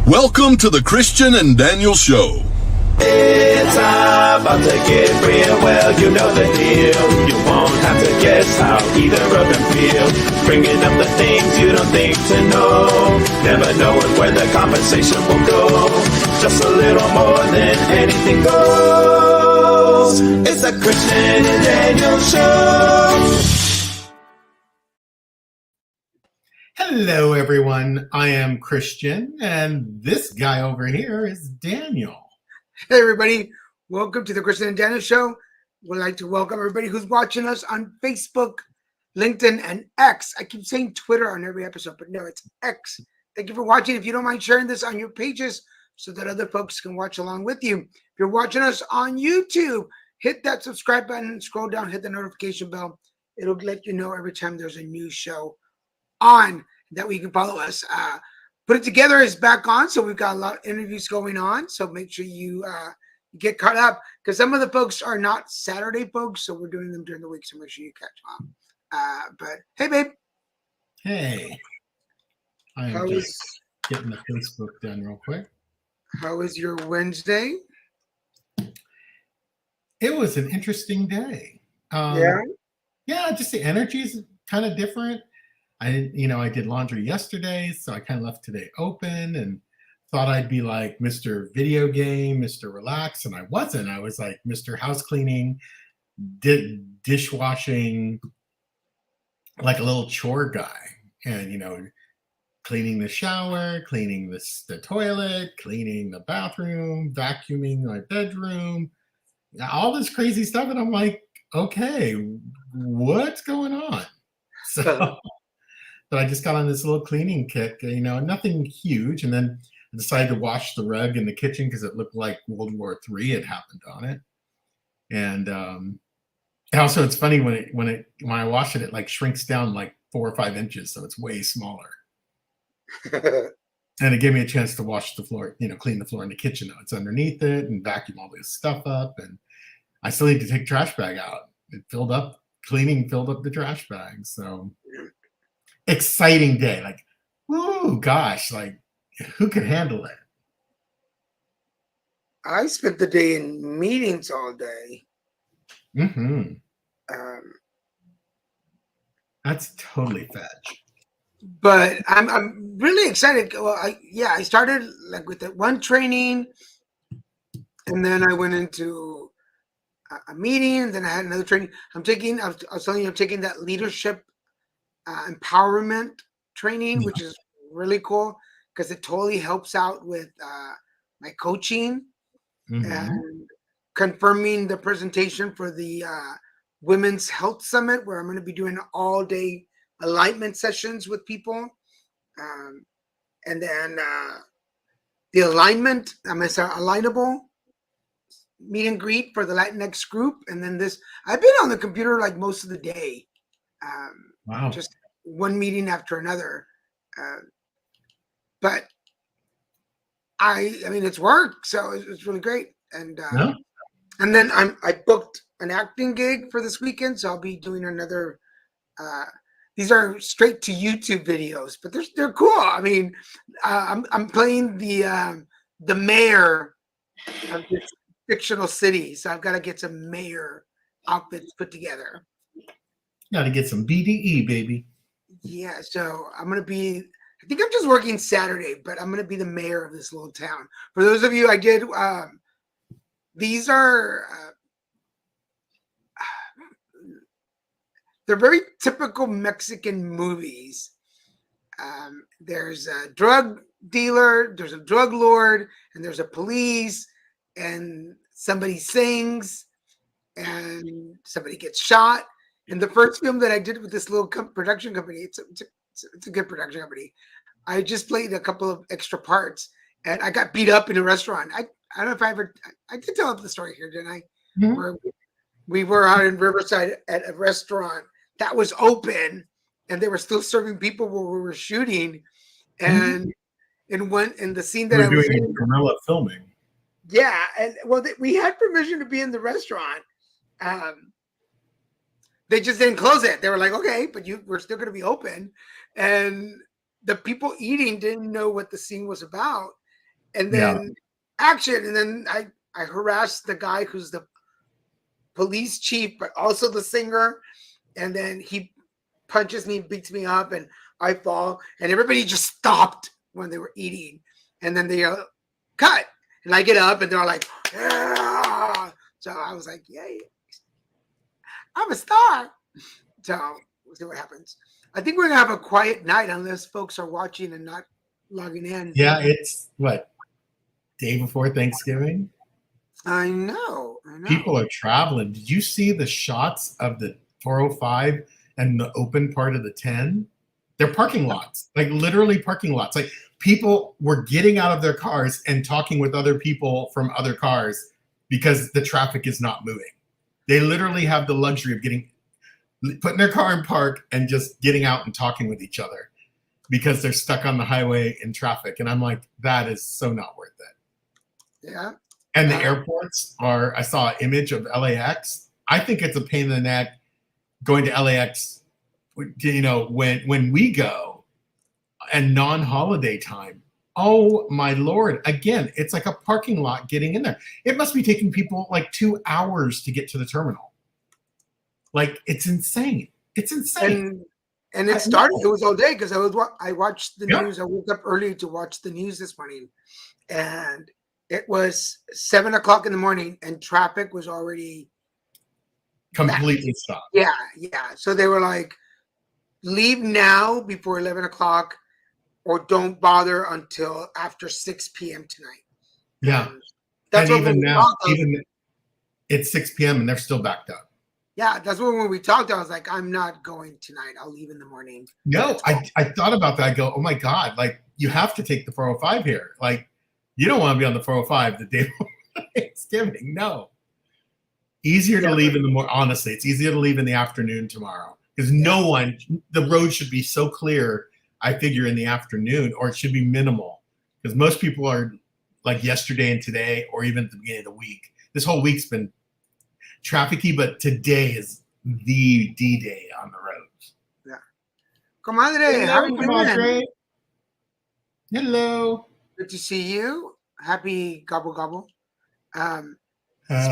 Welcome to the Christian and Daniel Show. It's about to get real, well, you know the deal. You won't have to guess how either of them feel. Bringing up the things you don't think to know. Never knowing where the conversation will go. Just a little more than anything goes. It's a Christian and Daniel Show. Hello, everyone. I am Christian, and this guy over here is Daniel. Hey, everybody. Welcome to the Christian and Daniel Show. We'd like to welcome everybody who's watching us on Facebook, LinkedIn, and X. I keep saying Twitter on every episode, but no, it's X. Thank you for watching. If you don't mind sharing this on your pages so that other folks can watch along with you. If you're watching us on YouTube, hit that subscribe button, scroll down, hit the notification bell. It'll let you know every time there's a new show on that we can follow us. Put It Together is back on, so we've got a lot of interviews going on, so make sure you get caught up, because some of the folks are not Saturday folks, so we're doing them during the week, so make sure you catch them. But hey, babe. Hey. I am just getting the Facebook done real quick. How was your Wednesday? It was an interesting day. Yeah, just the energy is kind of different. I did laundry yesterday, so I kind of left today open and thought I'd be like Mr. Video Game, Mr. Relax, and I wasn't. I was like Mr. House Cleaning, dishwashing, like a little chore guy, and cleaning the shower, cleaning the toilet, cleaning the bathroom, vacuuming my bedroom, all this crazy stuff, and I'm like, okay, what's going on? So. But I just got on this little cleaning kick, nothing huge. And then I decided to wash the rug in the kitchen because it looked like World War III had happened on it. And also it's funny when I wash it, it like shrinks down like 4 or 5 inches. So it's way smaller. And it gave me a chance to wash the floor, clean the floor in the kitchen. It's underneath it and vacuum all this stuff up. And I still need to take the trash bag out. It filled up the trash bag. So exciting day, like, oh gosh, like who could handle it? I spent the day in meetings all day. That's totally fetch. But I'm really excited. Well, I started like with that one training, and then I went into a meeting, and then I had another training. I was telling you, I'm taking that leadership empowerment training, which is really cool because it totally helps out with my coaching and confirming the presentation for the Women's Health Summit, where I'm going to be doing all-day alignment sessions with people. And then the alignment, alignable meet and greet for the Latinx group. And then I've been on the computer like most of the day. Wow. Just one meeting after another. But I mean, it's work, so it's really great. And and then I booked an acting gig for this weekend, so I'll be doing another. These are straight to YouTube videos, but they're cool. I mean, I'm playing the mayor of this fictional city, so I've got to get some mayor outfits put together. Got to get some BDE, baby. Yeah, so I think I'm just working Saturday, but I'm going to be the mayor of this little town. For those of you, these are, they're very typical Mexican movies. There's a drug dealer, there's a drug lord, and there's a police, and somebody sings, and somebody gets shot. And the first film that I did with this little production company, it's a good production company. I just played a couple of extra parts, and I got beat up in a restaurant. I don't know if I did tell the story here, didn't I? Mm-hmm. Where we were out in Riverside at a restaurant that was open, and they were still serving people where we were shooting. And in the scene that I was doing guerrilla filming. Yeah, and we had permission to be in the restaurant. They just didn't close it. They were like, okay, but we're still going to be open. And the people eating didn't know what the scene was about. and Yeah. then action, and then I harass the guy who's the police chief, but also the singer, and then he punches me, beats me up, and I fall, and everybody just stopped when they were eating, and then they cut, and I get up, and they're like, yeah. So I was like, yay, I'm a star. So we'll see what happens. I think we're gonna have a quiet night unless folks are watching and not logging in. Yeah, it's what, day before Thanksgiving? I know. People are traveling. Did you see the shots of the 405 and the open part of the 10? They're parking lots, like literally parking lots. Like people were getting out of their cars and talking with other people from other cars because the traffic is not moving. They literally have the luxury of putting their car in park and just getting out and talking with each other because they're stuck on the highway in traffic. And I'm like, that is so not worth it. Yeah. And the airports I saw an image of LAX. I think it's a pain in the neck going to LAX, you know, when we go and non-holiday time. Oh my Lord. Again, it's like a parking lot getting in there. It must be taking people like 2 hours to get to the terminal. Like, it's insane. It's insane. And it started, it was all day because I watched the Yeah. news. I woke up early to watch the news this morning, and it was 7 o'clock in the morning and traffic was already Completely stopped. Yeah. So they were like, leave now before 11 o'clock or don't bother until after 6 p.m. tonight. Yeah. That's and what even we now, talked about. even it's 6 p.m. and they're still backed up. Yeah, that's when we talked. I was like, I'm not going tonight. I'll leave in the morning. No, I thought about that. I go, oh my God, like you have to take the 405 here. Like you don't want to be on the 405 the day before Thanksgiving. No. Easier to leave in the morning. Honestly, it's easier to leave in the afternoon tomorrow because the road should be so clear. I figure in the afternoon, or it should be minimal because most people are like yesterday and today, or even at the beginning of the week. This whole week's been trafficy, but today is the D-Day on the roads. Yeah. Comadre, how are you doing? Hello. Good to see you. Happy gobble gobble. Happy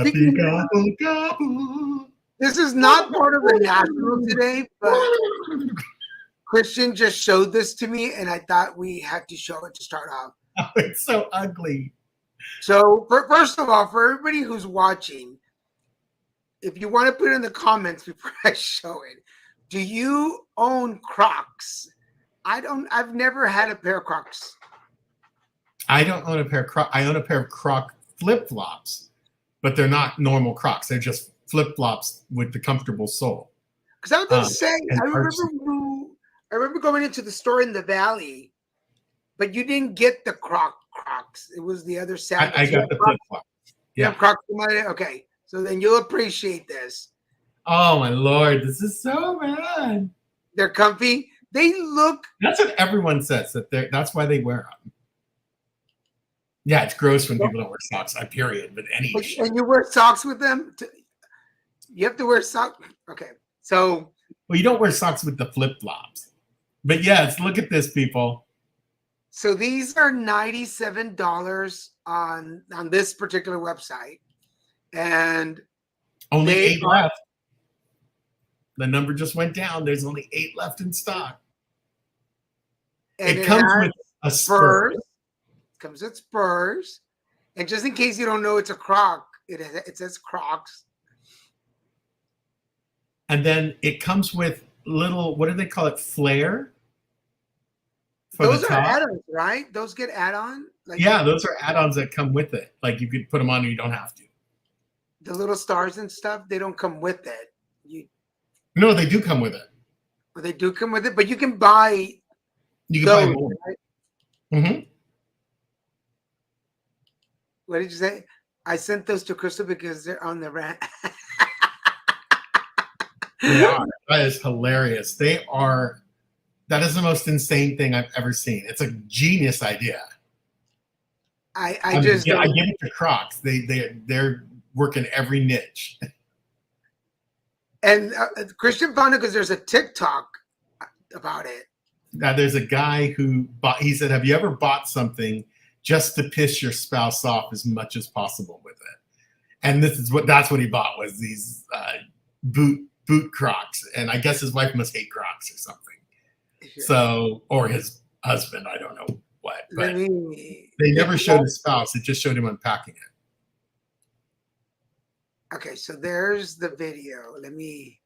Speaking gobble gobble. This is not part of the national today, but Christian just showed this to me, and I thought we had to show it to start off. Oh, it's so ugly. So, first of all, for everybody who's watching, if you want to put it in the comments before I show it, do you own Crocs? I've never had a pair of Crocs. I don't own a pair of Crocs. I own a pair of Croc flip-flops, but they're not normal Crocs. They're just flip-flops with the comfortable sole. Because I was going to say, and I remember going into the store in the Valley, but you didn't get the Crocs. It was the other side. I got the flip-flops. Yeah, Yeah. Crocs. Okay, so then you'll appreciate this. Oh my Lord, this is so bad. They're comfy. They look. That's what everyone says that's why they wear them. Yeah, it's gross when people don't wear socks. Period. But And you wear socks with them. You have to wear socks. Okay, so. Well, you don't wear socks with the flip-flops. But yes, look at this, people. So these are $97 on this particular website, and only 8 left. The number just went down. There's only 8 left in stock. And it comes with a spur. Comes with spurs, and just in case you don't know, it's a Croc. It says Crocs. And then it comes with little, what do they call it? Flare? Those are add-ons, right? Those get add-on? Yeah, those are add-ons that come with it. Like you could put them on or you don't have to. The little stars and stuff, they don't come with it. No, they do come with it. Well, they do come with it, but you can buy buy more. Right? Mm-hmm. What did you say? I sent those to Crystal because they're on the rant. They are. That is hilarious. They are. That is the most insane thing I've ever seen. It's a genius idea. I give it to Crocs. They're working every niche. And Christian found it because there's a TikTok about it. Now there's a guy who bought. He said, "Have you ever bought something just to piss your spouse off as much as possible with it. And that's what he bought, was these boot Crocs. And I guess his wife must hate Crocs or something. Sure. So, or his husband, I don't know what. But Let they never showed his spouse. It just showed him unpacking it. Okay, so there's the video. Let me.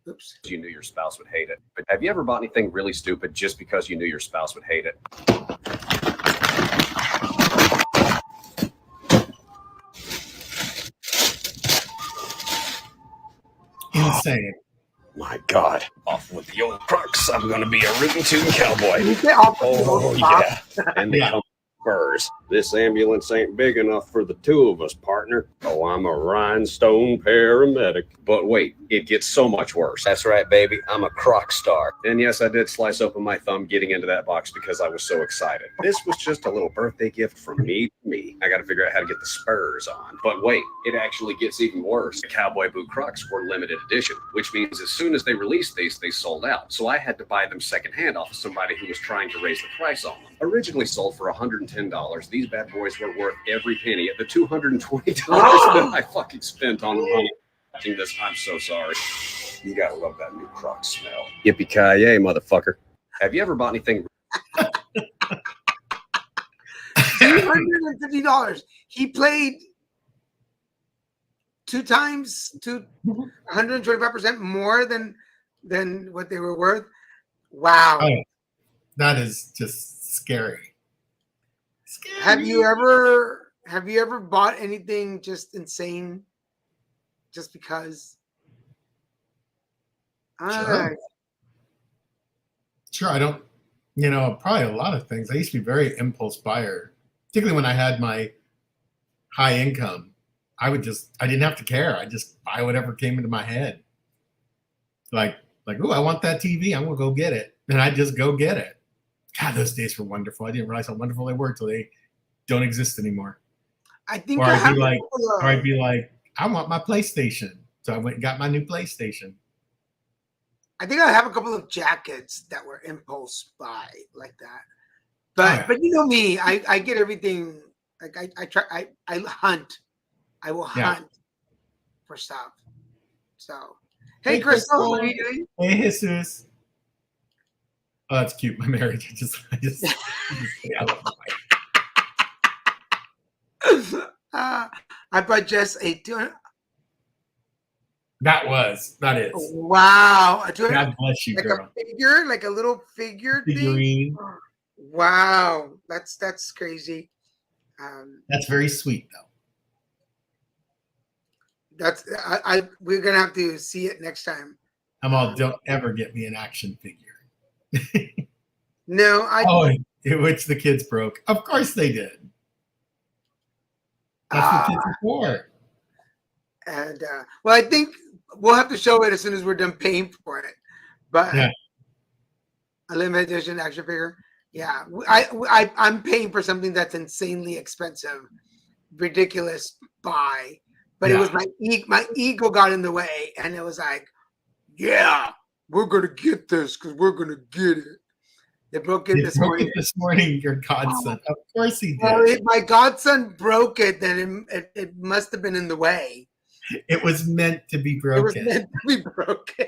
Oops. You knew your spouse would hate it. But have you ever bought anything really stupid just because you knew your spouse would hate it? Insane. My God. Off with the old Crocs. I'm going to be a rootin' tootin' cowboy. You get off the Oh, old yeah. And they Yeah. come with spurs. This ambulance ain't big enough for the two of us, partner. Oh, I'm a rhinestone paramedic. But wait, it gets so much worse. That's right, baby. I'm a Croc star. And yes, I did slice open my thumb getting into that box because I was so excited. This was just a little birthday gift from me to me. I got to figure out how to get the spurs on. But wait, it actually gets even worse. The cowboy boot Crocs were limited edition, which means as soon as they released these, they sold out. So I had to buy them secondhand off of somebody who was trying to raise the price on them. Originally sold for $110, these bad boys were worth every penny. At the $220 that I fucking spent on them, watching this, I'm so sorry. You gotta love that new Croc smell. Yippee-ki-yay, motherfucker. Have you ever bought anything? $250. He played 2 times to 125% more than what they were worth. Wow. Oh, that is just scary. Have you ever bought anything just insane just because? Sure, I don't, probably a lot of things. I used to be very impulse buyer, particularly when I had my high income. I didn't have to care. I just buy whatever came into my head. Like, oh, I want that TV. I'm gonna go get it, and I just go get it. God, those days were wonderful. I didn't realize how wonderful they were until they don't exist anymore. I think Or I'd be like, I want my PlayStation, so I went and got my new PlayStation. I think I have a couple of jackets that were impulse buy like that. But but you know me, I get everything. Like I hunt. I will hunt for stuff. So hey Crystal, what are you doing? Hey Jesus. Oh, that's cute. My marriage. I just I love my wife. I bought Jess a 200. That is. Wow. God bless you, like girl. a figure, like a little figure Figurine. thing. Wow. That's crazy. That's very sweet though. We're gonna have to see it next time. Don't ever get me an action figure. No, which the kids broke. Of course they did. That's what kids are for. And well, I think we'll have to show it as soon as we're done paying for it. But a limited edition action figure, yeah. I'm paying for something that's insanely expensive, ridiculous buy. But it was my ego got in the way, and it was like, yeah, we're gonna get this because we're gonna get it. They broke it this morning. Your godson, of course he did. Well, if my godson broke it, then it must have been in the way. It was meant to be broken. It was meant to be broken.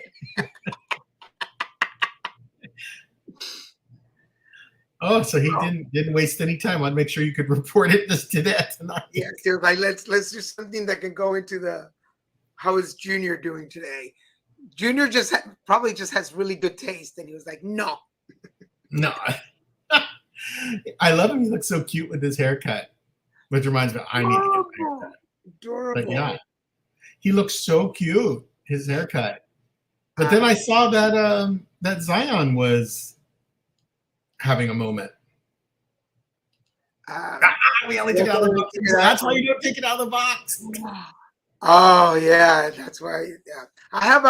Oh, so he didn't waste any time. I'd make sure you could report it just to that tonight. Yeah, so like let's do something that can go into the how is Junior doing today? Junior probably just has really good taste, and he was like, no. No. I love him. He looks so cute with his haircut, which reminds me, I need to get my haircut. Adorable. But yeah, he looks so cute, his haircut. But then I saw that that Zion was having a moment. We only took it out of the box. That's why you don't take it out of the box. Oh yeah, that's why. Yeah, I have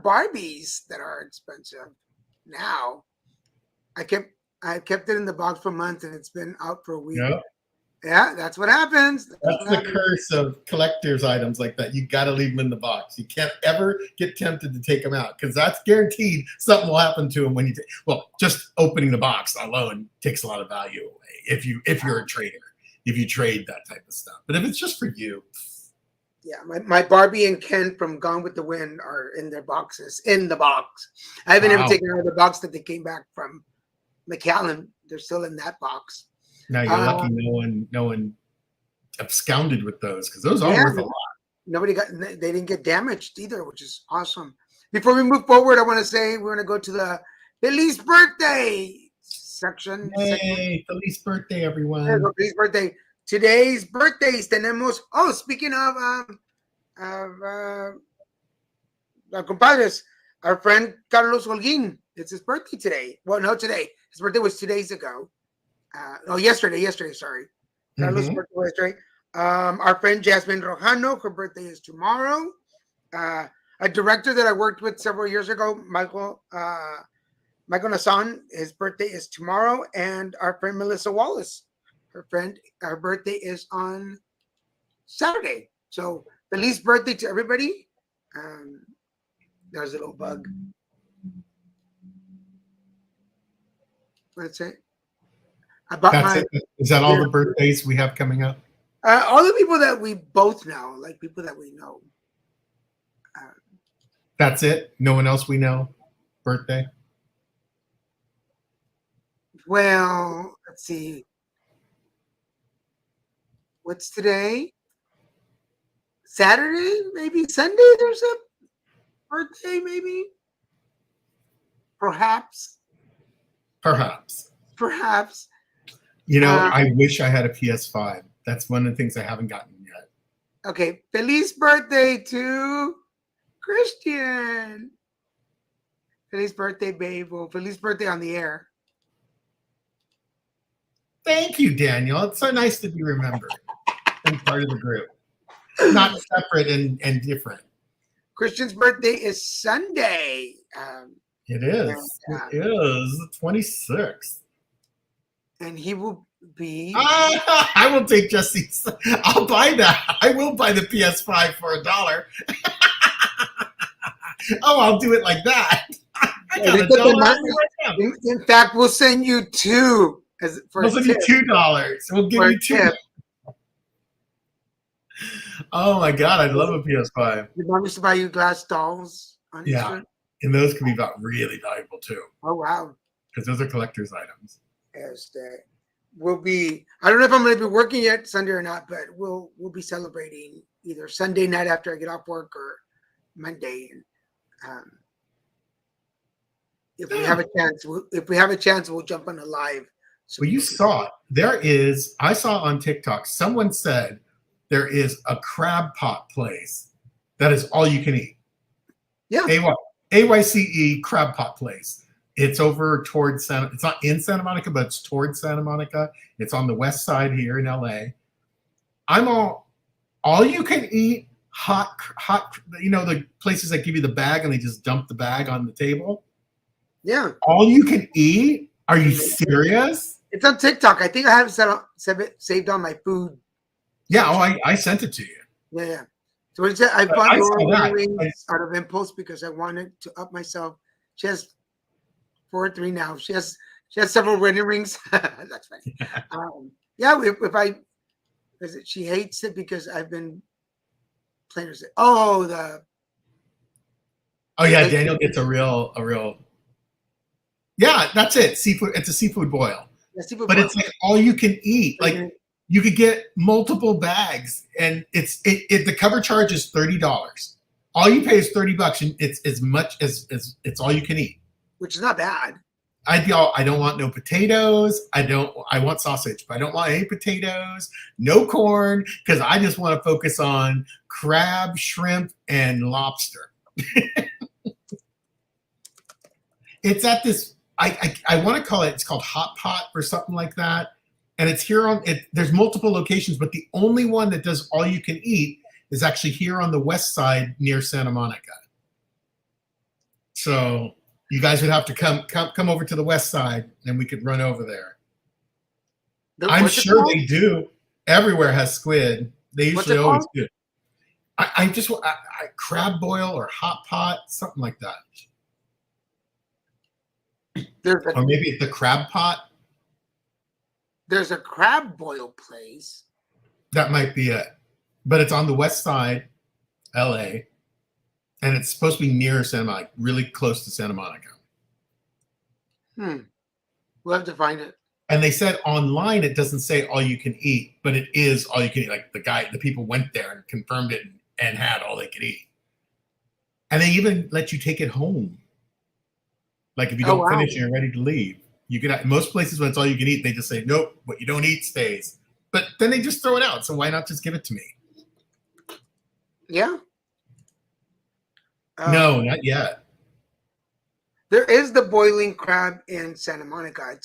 Barbies that are expensive now. I kept it in the box for months, and it's been out for a week. Yep. Yeah, that's what happens. That's what the happens. curse of collector's items like that. You got to leave them in the box. You can't ever get tempted to take them out because that's guaranteed something will happen to them when you take. Well, just opening the box alone takes a lot of value away if you're a trader, if you trade that type of stuff. But if it's just for you, Yeah, my Barbie and Ken from Gone with the Wind are in their boxes, in the box. I haven't even Wow. taken out of the box that they came back from McAllen. They're still in that box. now you're lucky no one absconded with those because those are Yeah. worth a lot. They didn't get damaged either, which is awesome. Before we move forward, I want to say we're going to go to the Feliz birthday section. Hey, Feliz birthday, There everyone. you go, Feliz birthday. Today's birthdays tenemos. Oh, speaking of compadres, our friend Carlos Holguin. It's his birthday today. Well, no, today. His birthday was 2 days ago. Yesterday. Sorry. Carlos' Mhm. birthday was yesterday. Our friend Jasmine Rojano, her birthday is tomorrow. A director that I worked with several years ago, Michael Nassan, his birthday is tomorrow, and our friend Melissa Wallace, her birthday is on Saturday. So Feliz birthday to everybody. There's a little bug. That's it. I bought That's it. Is that all the birthdays we have coming up? all the people that we both know, like people that we know. That's it. No one else we know. Birthday. Well, let's see. What's today? Saturday, maybe Sunday. There's a birthday, maybe. Perhaps. You know, Uh, I wish I had a PS5. That's one of the things I haven't gotten yet. Okay, Feliz birthday to Christian. Feliz birthday, babe. Well, Feliz birthday on the air. Thank you, Daniel. It's so nice to be remembered and part of the group, not separate and different. Christian's birthday is Sunday. It is. Yeah. It is the 26th. And he will be. I will take Jesse's. I'll buy that. I will buy the PS5 for $1. Oh, I'll do it like that. I got $1. In fact, we'll send you two for We'll send you $2. We'll give For a you $2. tip. Oh my God, I love a PS5. Your mom used to buy you glass dolls on Yeah. Easter? And those can be really valuable too, Oh, wow. because those are collector's items. Yes, we'll be. I don't know if I'm going to be working yet Sunday or not, but we'll be celebrating either Sunday night after I get off work or Monday. And if we have a chance, we'll jump on a live. So Well, you saw it. I saw on TikTok, someone said there is a crab pot place that is all you can eat. Yeah. AYCE crab pot place. It's over towards it's not in Santa Monica, but it's towards Santa Monica. It's on the west side here in LA. I'm all you can eat hot, you know, the places that give you the bag and they just dump the bag on the table. Yeah. All you can eat? Are you serious? It's on TikTok. I think I have it saved on my food. Yeah, I sent it to you. Yeah. So what is it? I bought I saw Laura that. wings out of impulse because I wanted to up myself. She has 4 or 3 now. She has several wedding rings. That's funny. Yeah, she hates it because I've been playing with it. Oh yeah, Daniel gets a real. Yeah, that's it. Seafood. It's a seafood boil, but it's like all you can eat. Like you could get multiple bags, and the cover charge is $30. All you pay is $30, and it's as much as it's all you can eat. which is not bad. I don't want no potatoes. I want sausage, but I don't want any potatoes, no corn, because I just want to focus on crab, shrimp, and lobster. It's at this, I want to call it, it's called Hot Pot or something like that. And it's here there's multiple locations, but the only one that does all you can eat is actually here on the west side near Santa Monica. So you guys would have to come over to the west side and we could run over there. I'm sure they do. Everywhere has squid. They What's usually it always called? do. I just crab boil or hot pot, something like that, There's or a maybe the crab pot. there's a crab boil place. That might be it. But it's on the west side, LA, and it's supposed to be near Santa Monica, like really close to Santa Monica. We'll have to find it. And they said online it doesn't say all you can eat, but it is all you can eat. Like the people went there and confirmed it and had all they could eat. And they even let you take it home. Like if you don't finish and you're ready to leave, you can. Most places when it's all you can eat, they just say nope. What you don't eat stays. But then they just throw it out. So why not just give it to me? Yeah. No, not yet. There is the boiling crab in Santa Monica.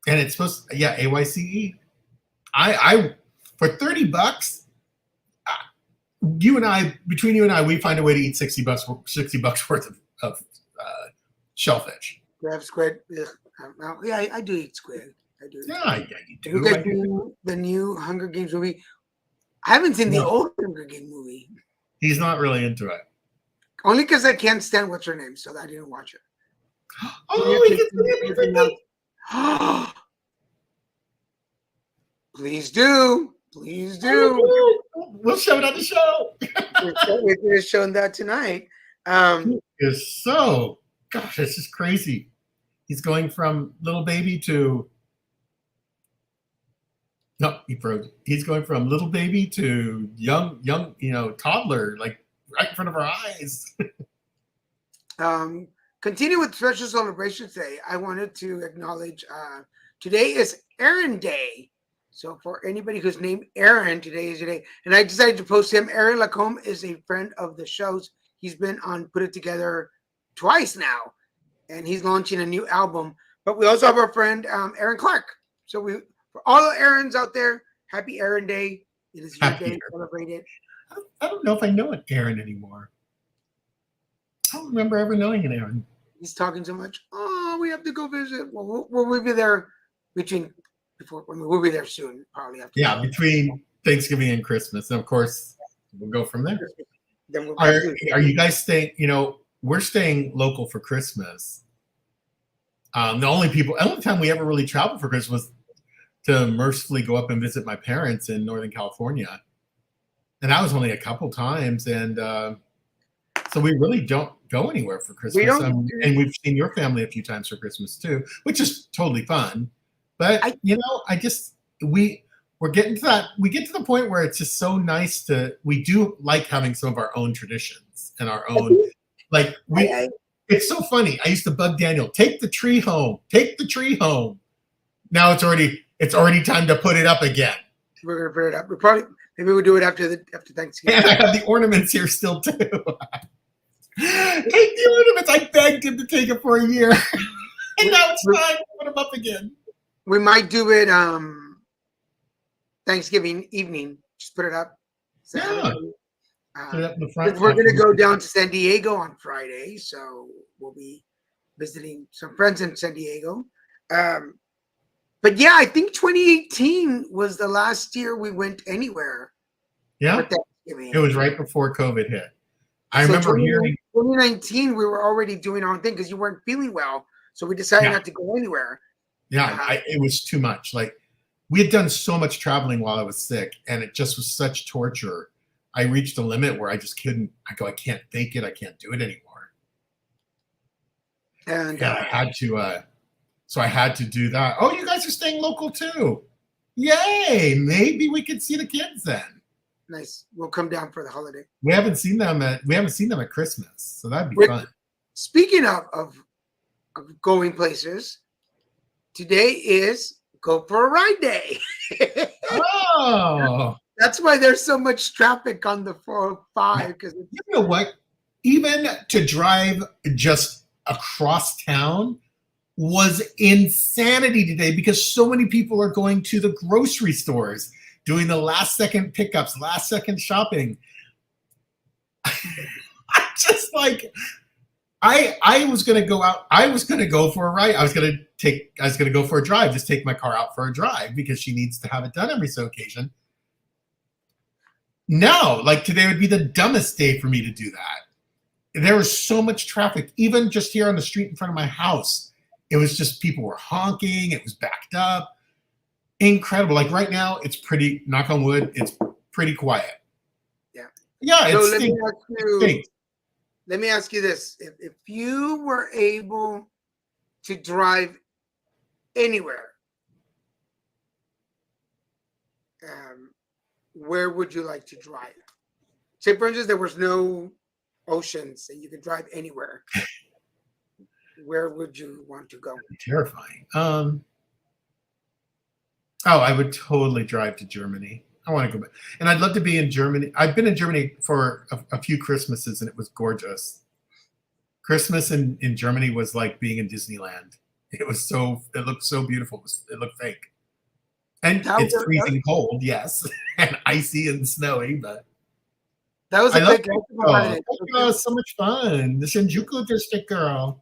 And it's supposed to, yeah, AYCE. I for $30, between you and I, we find a way to eat $60 worth of shellfish. Crab squid. Yeah, I do eat squid. I do. Yeah, you do. You guys do the new Hunger Games movie? I haven't seen the old Hunger Games movie. He's not really into it. Only because I can't stand what's her name, so I didn't watch it. Oh, he gets to be me. Please do. Please do. We'll show it on the show. We're showing that tonight. It's so, gosh, it's just crazy. He's going from little baby to, no, he froze. He's going from little baby to young, toddler, like right in front of our eyes. Continue with special celebrations today. I wanted to acknowledge today is Aaron Day. So for anybody who's named Aaron, today is your day. And I decided to post him. Aaron Lacombe is a friend of the show's. He's been on Put It Together twice now. And he's launching a new album. But we also have our friend Aaron Clark. So for all the Aarons out there, happy Aaron Day. It is your day. Celebrate it. I don't know if I know an Aaron anymore. I don't remember ever knowing an Aaron. He's talking so much. Oh, we have to go visit. Well, we'll be there we'll be there soon, probably after. Yeah, between Thanksgiving and Christmas. And of course, we'll go from there. Then Are you guys staying, we're staying local for Christmas. The only time we ever really traveled for Christmas was to mercifully go up and visit my parents in Northern California. And that was only a couple times. And so we really don't go anywhere for Christmas. And we've seen your family a few times for Christmas too, which is totally fun. But we're getting to that. We get to the point where it's just so nice we do like having some of our own traditions and our own, it's so funny. I used to bug Daniel, take the tree home. Now it's already time to put it up again. We're going to put it up. Maybe we'll do it after Thanksgiving. And I have the ornaments here still too. Take the ornaments. I begged him to take it for a year. And now it's time to put them up again. We might do it Thanksgiving evening. Just put it up. Yeah. Put it up in the front. We're going to go down to San Diego on Friday, so we'll be visiting some friends in San Diego. But yeah, I think 2018 was the last year we went anywhere. Yeah, it was right before COVID hit. I remember hearing 2019 we were already doing our own thing because you weren't feeling well, so we decided not to go anywhere. Yeah, it was too much. Like we had done so much traveling while I was sick, and it just was such torture. I reached a limit where I just couldn't. I can't fake it. I can't do it anymore. And I had to. So I had to do that. Oh, you guys are staying local too. Yay! Maybe we could see the kids then. Nice. We'll come down for the holiday. We haven't seen them at Christmas, so that'd be fun. Speaking of going places, today is Go for a Ride Day. Oh, that's why there's so much traffic on the 405. Because you know what? Even to drive just across town was insanity today because so many people are going to the grocery stores, doing the last second pickups, last second shopping. I was gonna go out. I was gonna go for a ride. I was gonna go for a drive. Just take my car out for a drive because she needs to have it done every so occasion. No, like today would be the dumbest day for me to do that. There was so much traffic, even just here on the street in front of my house. It was just people were honking. It was backed up. Incredible. Like right now, it's pretty. Knock on wood. It's pretty quiet. Yeah. Yeah. So Stinks. let me ask you this: if you were able to drive anywhere, where would you like to drive? Say, for instance, there was no oceans and you could drive anywhere. Where would you want to go? Terrifying. I would totally drive to Germany. I want to go back. And I'd love to be in Germany. I've been in Germany for a few Christmases and it was gorgeous. Christmas in Germany was like being in Disneyland. It looked so beautiful. It looked fake. And it's freezing cold, yes. And icy and snowy, but that was a big Tokyo was so much fun. The Shinjuku district, girl.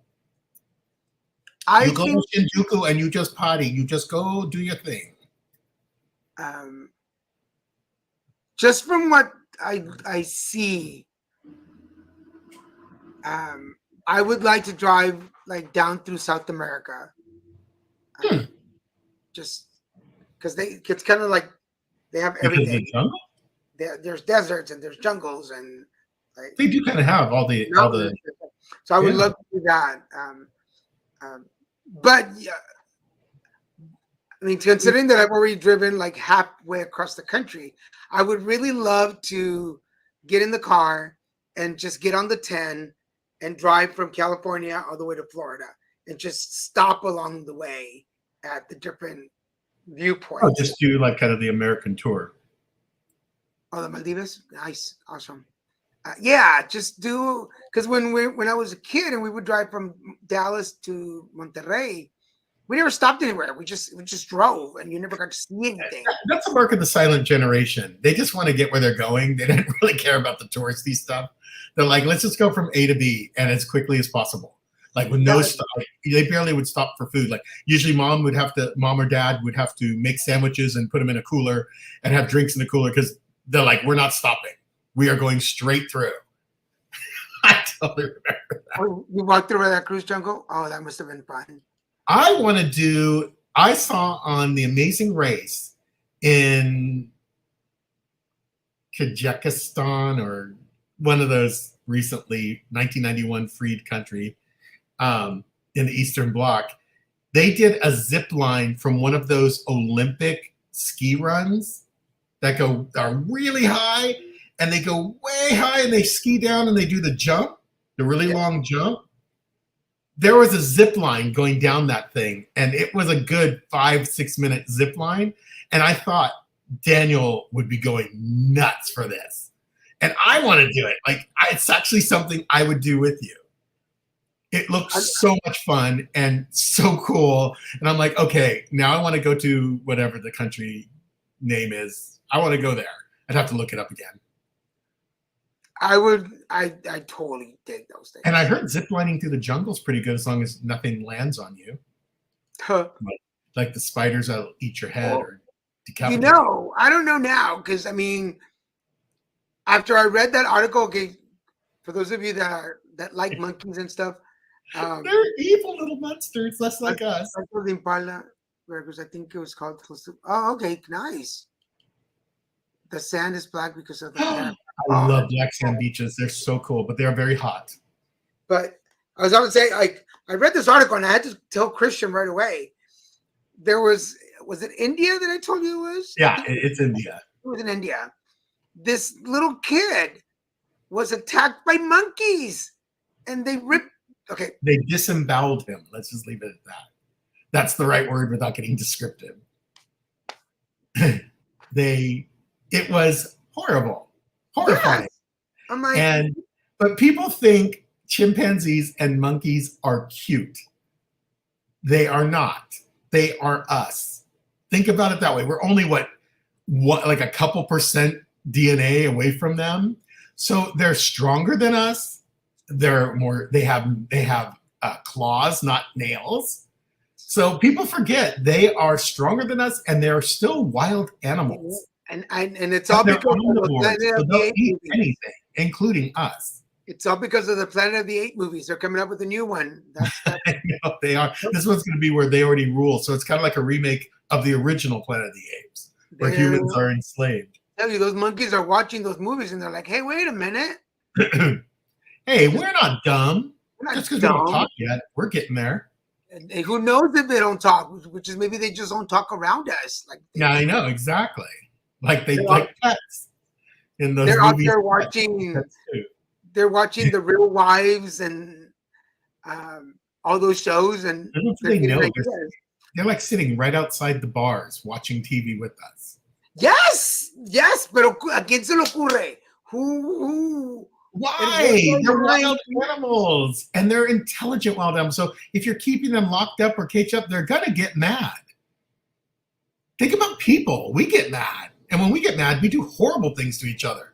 You go to Shinjuku and you just party. You just go do your thing. Just from what I see, I would like to drive like down through South America. Just because it's kind of like they have everything. There's deserts and there's jungles and like they do kind of have all the. So I would love to do that. But yeah, I mean, considering that I've already driven like halfway across the country, I would really love to get in the car and just get on the 10 and drive from California all the way to Florida and just stop along the way at the different viewpoints. Oh, just do like kind of the American tour. Oh, the Maldives? Nice. Awesome. Yeah, just do, because when I was a kid and we would drive from Dallas to Monterrey, we never stopped anywhere. We just drove, and you never got to see anything. That's the mark of the silent generation. They just want to get where they're going. They don't really care about the touristy stuff. They're like, let's just go from A to B and as quickly as possible. Like with no stop. They barely would stop for food. Like usually mom or dad would have to make sandwiches and put them in a cooler and have drinks in the cooler because they're like, we're not stopping. We are going straight through. I totally remember that. Oh, you walked through that cruise jungle? Oh, that must have been fun. I saw on The Amazing Race in Kazakhstan or one of those recently 1991 freed country in the Eastern Bloc. They did a zip line from one of those Olympic ski runs that are really high. And they go way high and they ski down and they do the jump, the really long jump. There was a zip line going down that thing, and it was a good 5-6 minute zip line. And I thought Daniel would be going nuts for this. And I want to do it. Like, it's actually something I would do with you. It looks so much fun and so cool. And I'm like, okay, now I want to go to whatever the country name is. I want to go there. I'd have to look it up again. I totally dig those things. And I heard ziplining through the jungle is pretty good as long as nothing lands on you. Like the spiders that'll eat your head or decapitate. I don't know now because, I mean, after I read that article, okay, for those of you that like monkeys and stuff. They're evil little monsters, less like us. Impala, because I think it was called. Oh, okay, nice. The sand is black because of the I love black sand beaches. They're so cool, but they're very hot. But I was about to say, I read this article and I had to tell Christian right away. Was it India that I told you it was? Yeah, it's India. It was in India. This little kid was attacked by monkeys and they ripped. Okay. They disemboweled him. Let's just leave it at that. That's the right word without getting descriptive. It was horrible. Horrifying. Yes. I'm like, but people think chimpanzees and monkeys are cute. They are not. They are us. Think about it that way. We're only what like a couple % DNA away from them. So they're stronger than us. They have claws, not nails. So people forget they are stronger than us, and they're still wild animals. And it's all They're because of the omnivores, Planet so of the they'll Apes eat movies. anything, including us. It's all because of the Planet of the Apes movies. They're coming up with a new one. They are. This one's going to be where they already rule. So it's kind of like a remake of the original Planet of the Apes, where humans are enslaved. I tell you, those monkeys are watching those movies and they're like, "Hey, wait a minute, Hey, we're not dumb. we're not Just because we don't dumb." talk yet, we're getting there. And who knows if they don't talk? Which is maybe they just don't talk around us. Like Yeah, I know exactly. Like they They're like pets in those they're out movies. there watching. Pets too. They're watching The Real Wives and all those shows, and I don't know if they're they getting know. ideas. They're like sitting right outside the bars watching TV with us. Yes, pero ¿a quién se le ocurre? Who? Why? And They're why- wild animals, and they're intelligent wild animals. So if you're keeping them locked up or caged up, they're gonna get mad. Think about people. We get mad, and when we get mad, we do horrible things to each other.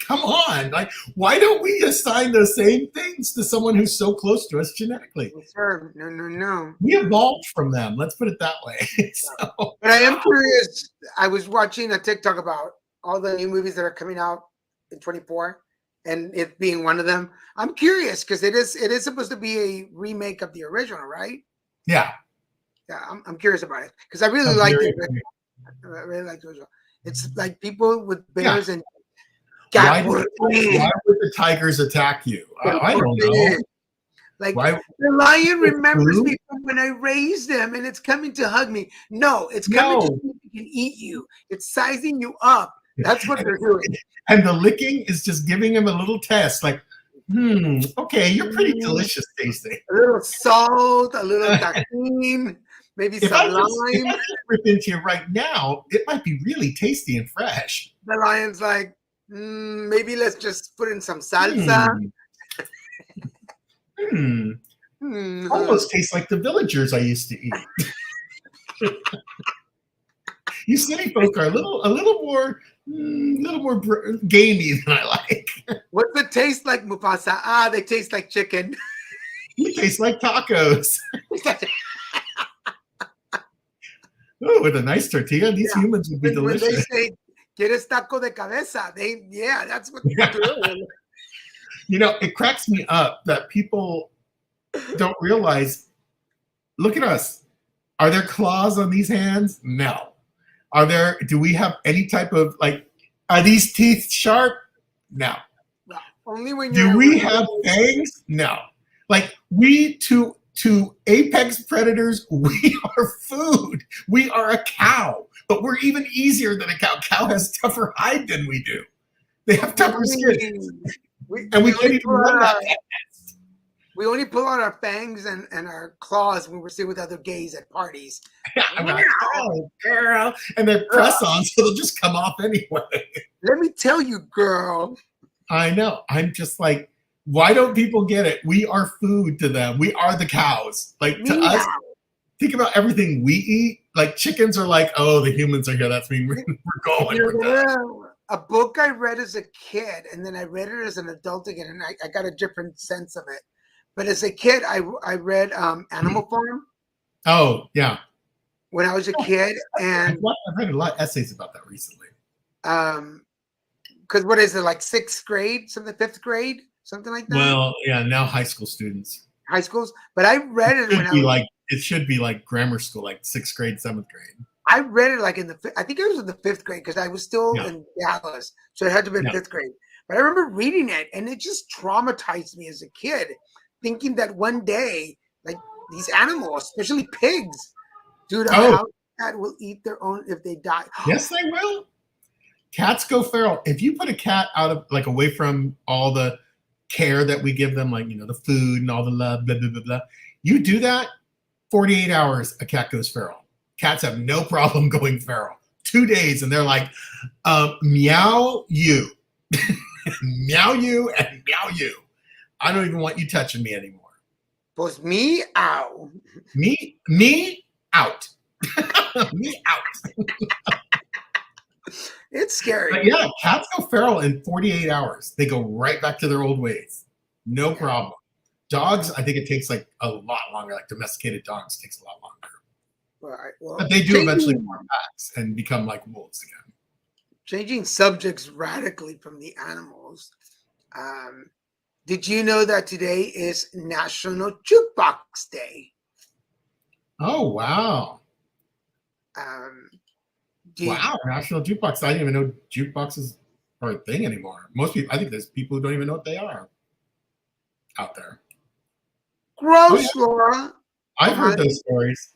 Come on, like why don't we assign the same things to someone who's so close to us genetically? Sir, no. We evolved from them. Let's put it that way. So, But I am curious. I was watching a TikTok about all the new movies that are coming out in 24, and it being one of them. I'm curious because it is supposed to be a remake of the original, right? yeah, Yeah, I'm curious about it because I really I'm like very it. agree. I really like the original. It's like people with Yeah. bears and Why would the tigers attack you? I don't know. Like Why? the lion With remembers food? me from when I raised him, and it's coming to hug me. No, it's coming to No. see if it can eat you. It's sizing you up. That's what they're doing. And the licking is just giving him a little test, like, okay, you're pretty delicious tasting. A little salt, a little tahini, maybe If some I just lime. rip into you right now, it might be really tasty and fresh. The lion's like, maybe let's just put in some salsa. Almost tastes like the villagers I used to eat. You city folk are a little more gamey than I like. What's it taste like, Mufasa? They taste like chicken. You taste like tacos. Oh, with a nice tortilla, these humans would be When they delicious. say, "Quieres taco de cabeza?" That's what they're doing. You know, it cracks me up that people don't realize. Look at us. Are there claws on these hands? No. Do we have any type of are these teeth sharp? No. Only when Do you're we have fangs? No. Like we to apex predators, we are food. We are a cow, but we're even easier than a cow. Cow has tougher hide than we do. They have tougher skin. And we can't even run that fast. We only pull out our fangs and our claws when we're sitting with other gays at parties. I'm like, oh, girl. And they're press on, so they'll just come off anyway. Let me tell you, girl. I know. I'm just like, why don't people get it? We are food to them. We are the cows. Like to us, think about everything we eat. Like chickens are like, oh, the humans are here. That's me. We're going with that. A book I read as a kid, and then I read it as an adult again, and I got a different sense of it. But as a kid, I read Animal Farm Oh, yeah. when I was a kid, and I've read a lot of essays about that recently. because what is it, like sixth grade, fifth grade, something like that? Well, yeah, now high school students. High schools. But I read it when It should be like grammar school, like sixth grade, seventh grade. I read it like I think it was in the fifth grade because I was still Yeah. in Dallas, so it had to be in Yeah. fifth grade. But I remember reading it, and it just traumatized me as a kid, thinking that one day, like these animals, especially pigs, dude, a house cat will eat their own if they die. Yes, they will. Cats go feral. If you put a cat out of away from all the care that we give them, the food and all the love, blah blah blah blah. You do that, 48 hours, a cat goes feral. Cats have no problem going feral. 2 days, and they're like, meow you, meow you, and meow you. I don't even want you touching me anymore. Pues me out. Me out. Me out. It's scary. But yeah, cats go feral in 48 hours. They go right back to their old ways. No problem. Dogs, I think it takes like a lot longer. Like domesticated dogs takes a lot longer. Right. Well, But they do eventually form packs and become like wolves again. changing subjects radically from the animals. Did you know that today is National Jukebox Day? Oh, wow. Wow, National Jukebox. I didn't even know jukeboxes are a thing anymore. Most people, I think there's people who don't even know what they are out there. Gross, Oh, yeah. Laura. I've heard those stories.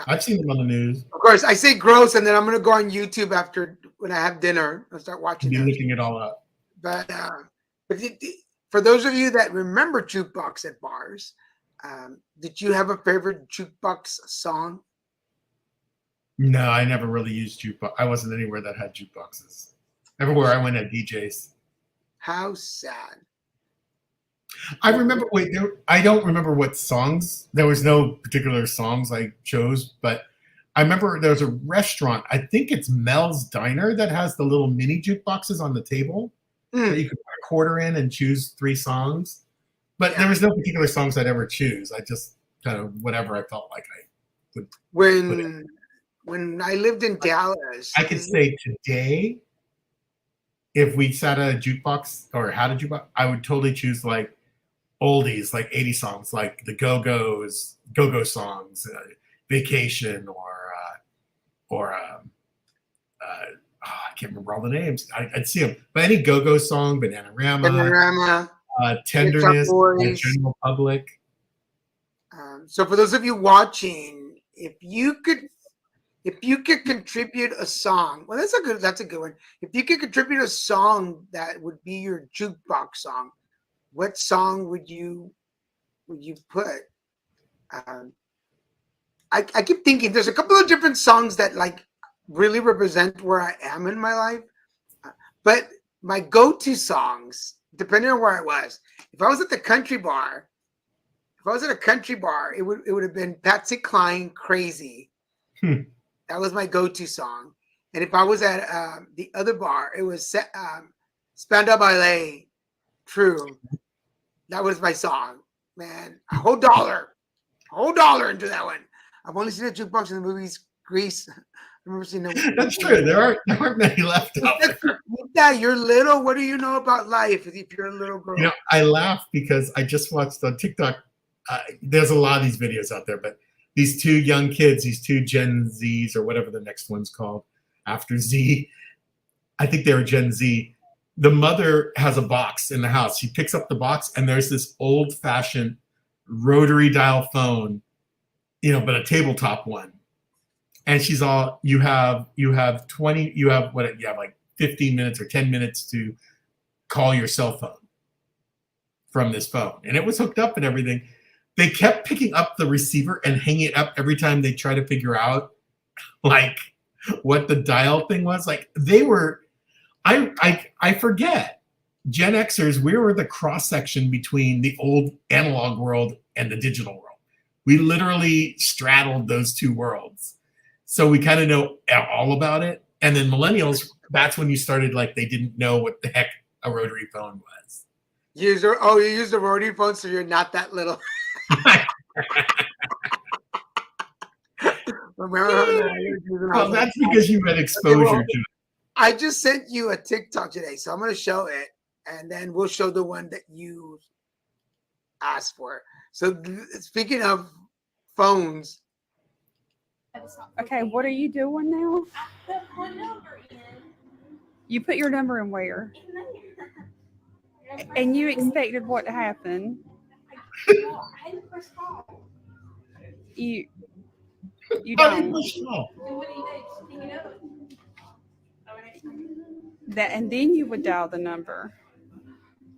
I've seen them on the news. Of course, I say gross, and then I'm going to go on YouTube after when I have dinner and start watching Be those. looking it all up. But for those of you that remember jukebox at bars, did you have a favorite jukebox song? No, I never really used jukebox. I wasn't anywhere that had jukeboxes. Everywhere I went had DJs. How sad. I remember. I don't remember what songs. There was no particular songs I chose, but I remember there was a restaurant. I think it's Mel's Diner that has the little mini jukeboxes on the table that you could put a quarter in and choose 3 songs. But there was no particular songs I'd ever choose. I just kind of whatever I felt like I would. When I lived in Dallas, I could say today, if we sat at a jukebox or had a jukebox, I would totally choose like oldies, like 80 songs, like the Go-Go's, Go-Go songs, Vacation, I can't remember all the names. I'd see them, but any Go-Go song, Bananarama, Tenderness, General Public. So for those of you watching, if you could contribute a song, well, that's a good one. If you could contribute a song that would be your jukebox song, what song would you put? I keep thinking there's a couple of different songs that like really represent where I am in my life, but my go-to songs, depending on where I was, if I was at a country bar, it would have been Patsy Cline, Crazy. That was my go-to song. And if I was at the other bar, it was Spandau Ballet, True. That was my song, man. A whole dollar into that one. I've only seen a jukebox in the movies Grease. I've never seen that. That's true. There aren't many left out there. Yeah, you're little. What do you know about life if you're a little girl? You know, I laugh because I just watched on TikTok. There's a lot of these videos out there, but these 2 young kids, these 2 Gen Zs or whatever the next one's called after Z, I think they were Gen Z. The mother has a box in the house. She picks up the box and there's this old-fashioned rotary dial phone, but a tabletop one. And she's all, you have like 15 minutes or 10 minutes to call your cell phone from this phone. And it was hooked up and everything. They kept picking up the receiver and hanging it up every time they try to figure out like what the dial thing was. Like they were, I forget, Gen Xers, we were the cross section between the old analog world and the digital world. We literally straddled those 2 worlds. So we kind of know all about it. And then millennials, that's when you started like they didn't know what the heck a rotary phone was. You use the rotary phone, so you're not that little. Well, that's because you had exposure to it. I just sent you a TikTok today, so I'm going to show it, and then we'll show the one that you asked for. So speaking of phones. Okay, what are you doing now? I put my number in. You put your number in where? In there. And you expected what to happen? I had to press call. You How did don't. you push off? So what do you do? Just hang it up. That, and then you would dial the number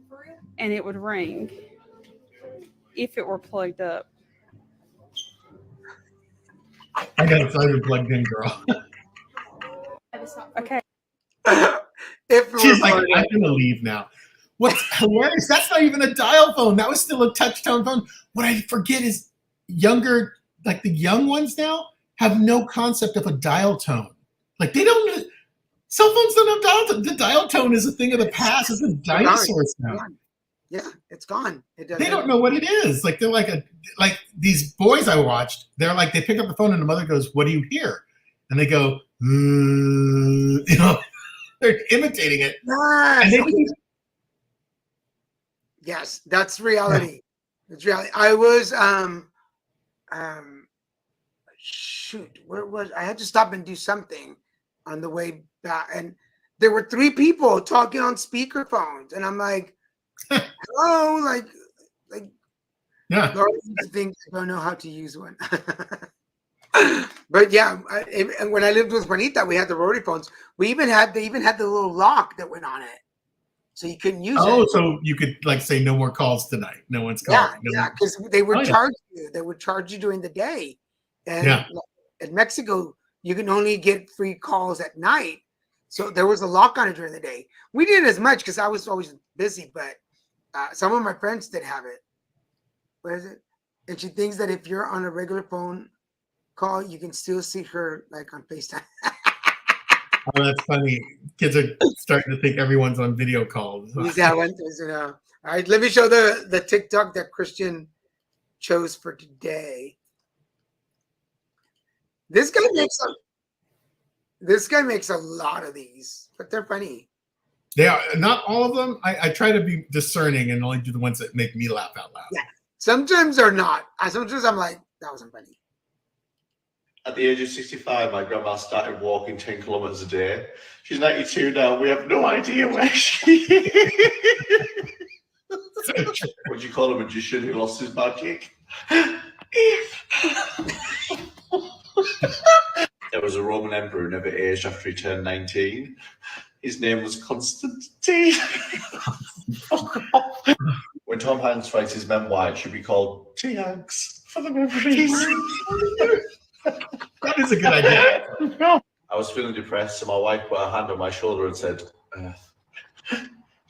For real? and it would ring if it were plugged up. I got excited plugged in, girl. Okay. She's like, I'm gonna leave now. What's hilarious? That's not even a dial phone. That was still a touch tone phone. What I forget is younger, like the young ones now, have no concept of a dial tone. Like they don't. Cell phones don't have dial tone. The dial tone is a thing of the past. It's a dinosaurs now. Yeah, it's gone. It doesn't. They don't know what it is. Like they're like these boys I watched. They're like they pick up the phone and the mother goes, "What do you hear?" And they go, you know, they're imitating it. Yes. And they Okay. Yes, that's reality. It's reality. I was shoot, where was I had to stop and do something on the way back, and there were 3 people talking on speakerphones, and I'm like, hello, like Yeah. Lord, I think I don't know how to use one. But yeah, and when I lived with Juanita, we had the rotary phones. They even had the little lock that went on it, so you couldn't use Oh, it. so you could like say no more calls tonight. No one's Yeah, calling. No yeah, one- because they would Oh, yeah. charge you. They would charge you during the day, and Yeah. in Mexico, you can only get free calls at night. So there was a lock on it during the day. We didn't as much because I was always busy, but some of my friends did have it. Where is it? And she thinks that if you're on a regular phone call, you can still see her like on FaceTime. Oh, that's funny. Kids are starting to think everyone's on video calls. Yeah, all right, let me show the TikTok that Christian chose for today. This guy makes a lot of these, but they're funny. They are not all of them. I try to be discerning and only do the ones that make me laugh out loud. Yeah. Sometimes they're not. Sometimes I'm like, that wasn't funny. At the age of 65, my grandma started walking 10 kilometers a day. She's 92 now. We have no idea where she is. Would you call a magician who lost his magic? There was a Roman emperor who never aged after he turned 19. His name was Constantine. When Tom Hanks writes his memoir, it should be called T. Hanks for the memories. That is a good idea. I was feeling depressed, so my wife put her hand on my shoulder and said,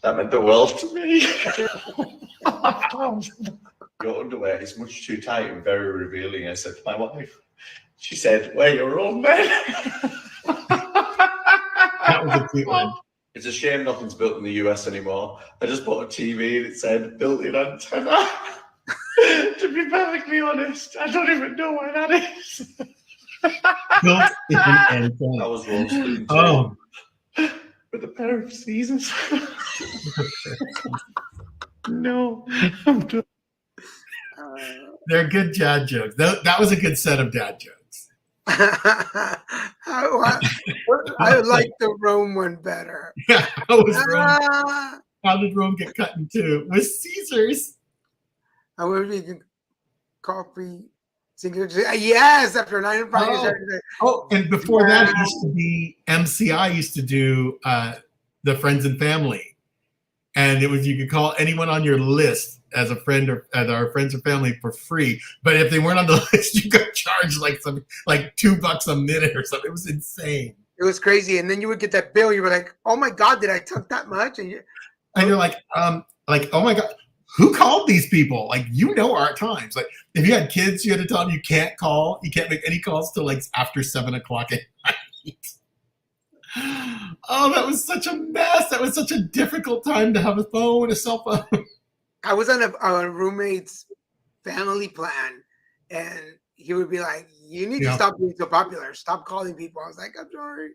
that meant the world to me. Your underwear is much too tight and very revealing, I said to my wife. She said, wear your own men. That was a cute one. It's a shame nothing's built in the US anymore. I just bought a TV and it said built-in antenna. To be perfectly honest, I don't even know where that is. Built-in I antenna. was roasting Oh, with a pair of seasons. No, I'm done. they're good dad jokes. That was a good set of dad jokes. I like the Rome one better. Yeah, how was Rome? Ah, How did Rome get cut in two? With Caesars. I would be coffee. Yes, after 9 and 5 Oh. Oh, and before that, it used to be MCI used to do the friends and family, and it was you could call anyone on your list as a friend or as our friends or family for free. But if they weren't on the list, you got charged like $2 a minute or something. It was insane. It was crazy, and then you would get that bill. You were like, "Oh my god, did I talk that much?" And you're like, oh my god, who called these people? Like, you know, our times. Like, if you had kids, you had to tell them you can't call, you can't make any calls till like after 7 o'clock at night. Oh, that was such a mess. That was such a difficult time to have a cell phone. I was on a roommate's family plan, and he would be like, "You need to stop being so popular. Stop calling people." I was like, "I'm sorry."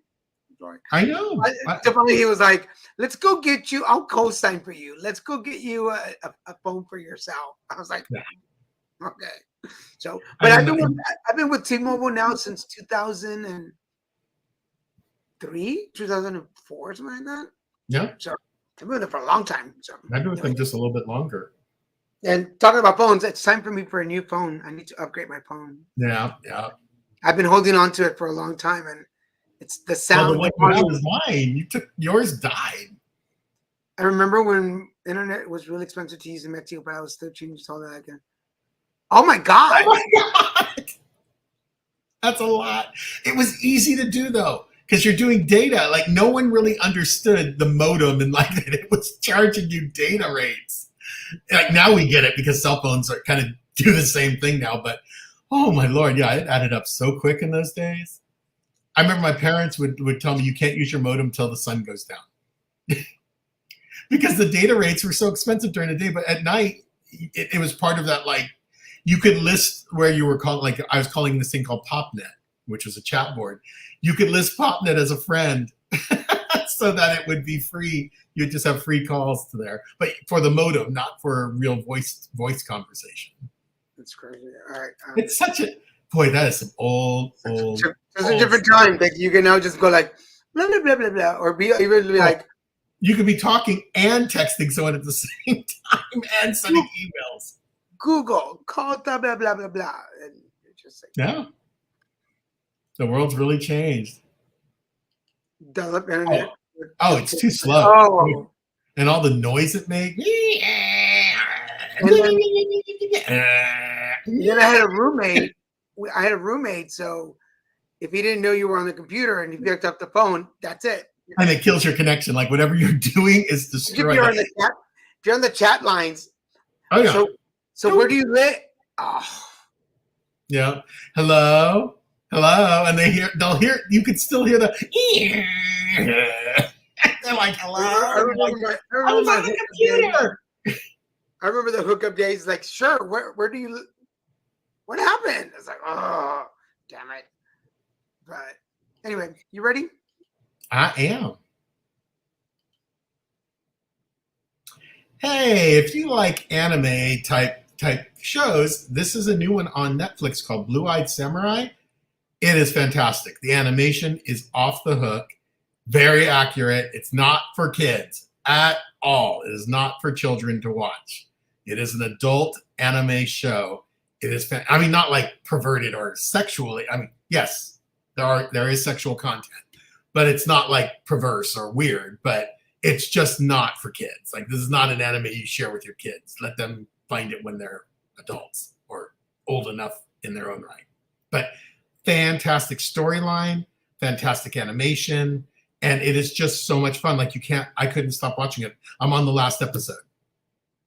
I know. Definitely, he was like, "Let's go get you. I'll co-sign for you. Let's go get you a phone for yourself." I was like, "Okay." So, but I've been with T-Mobile now since 2003, 2004, something like that. Yeah. So I've been with them for a long time. So I've been with them just a little bit longer. And talking about phones, it's time for me for a new phone. I need to upgrade my phone. Yeah. I've been holding on to it for a long time, and it's the sound. Well, the one you have is mine. Yours died. I remember when internet was really expensive to use in Mexico, but I was 13 years old again. Oh my god! Oh my god! That's a lot. It was easy to do though, because you're doing data. Like no one really understood the modem and like that it was charging you data rates. Like now we get it because cell phones are kind of do the same thing now. But oh my lord, yeah, it added up so quick in those days. I remember my parents would tell me you can't use your modem till the sun goes down. because the data rates were so expensive during the day, but at night it was part of that. Like you could list where you were calling. Like I was calling this thing called PopNet, which was a chat board. You could list PopNet as a friend so that it would be free. You'd just have free calls to there, but for the modem, not for a real voice conversation. That's crazy. All right. It's such a boy. That is some old. It's a different time that you can now just go like blah blah blah blah blah, or even be like you could be talking and texting someone at the same time and sending emails. Google call blah blah blah blah blah, and you're just like Yeah, the world's really changed. develop internet. Oh, it's too slow. Oh, And all the noise it made. and then I had a roommate. So if he didn't know you were on the computer and you picked up the phone, that's it. And it kills your connection. Like whatever you're doing is If destroyed. you're on the chat lines. Oh yeah. So where do you live? Oh, Yeah. Hello. And they'll hear, you could still hear the, they're like, hello. I remember I was on the computer. I remember the hookup days. Like, sure. Where do you? What happened? It's like, oh, damn it. But anyway, you ready? I am. Hey, if you like anime type shows, this is a new one on Netflix called Blue Eyed Samurai. It is fantastic. The animation is off the hook, very accurate. It's not for kids at all. It is not for children to watch. It is an adult anime show. It is, I mean, not like perverted or sexually. I mean, yes, there is sexual content, but it's not like perverse or weird, but it's just not for kids. Like this is not an anime you share with your kids. Let them find it when they're adults or old enough in their own right. But fantastic storyline, fantastic animation, and it is just so much fun. Like I couldn't stop watching it. I'm on the last episode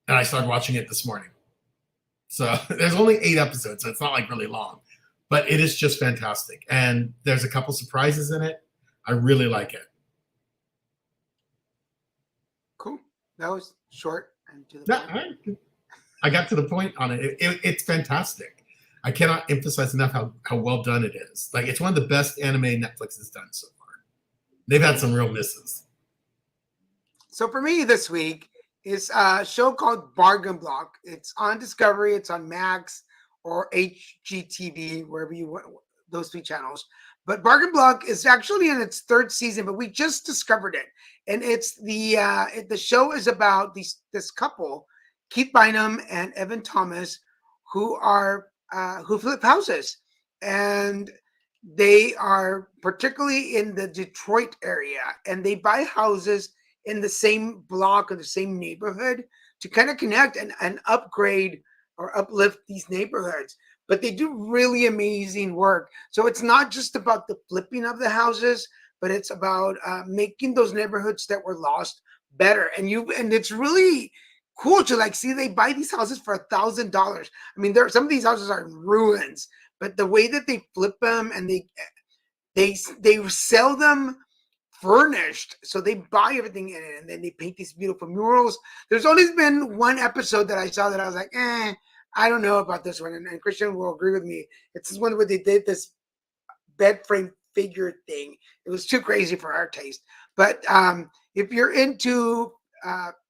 and I started watching it this morning. So there's only 8 episodes, so it's not like really long, but it is just fantastic. And there's a couple surprises in it. I really like it. Cool. That was short and to the Yeah, point. I got to the point on it. It's fantastic. I cannot emphasize enough how well done it is. Like it's one of the best anime Netflix has done so far. They've had some real misses. So for me this week is a show called Bargain Block. It's on Discovery, it's on Max or HGTV, wherever you want, those 3 channels. But Bargain Block is actually in its 3rd season, but we just discovered it. And it's the show is about this couple, Keith Bynum and Evan Thomas, who flip houses, and they are particularly in the Detroit area, and they buy houses in the same block or the same neighborhood to kind of connect and upgrade or uplift these neighborhoods. But they do really amazing work. So it's not just about the flipping of the houses, but it's about making those neighborhoods that were lost better. And it's really cool to like see they buy these houses for $1,000. I mean, some of these houses are in ruins, but the way that they flip them and they sell them furnished, so they buy everything in it and then they paint these beautiful murals. There's only been one episode that I saw that I was like, I don't know about this one, and Christian will agree with me. It's this one where they did this bed frame figure thing. It was too crazy for our taste. But if you're into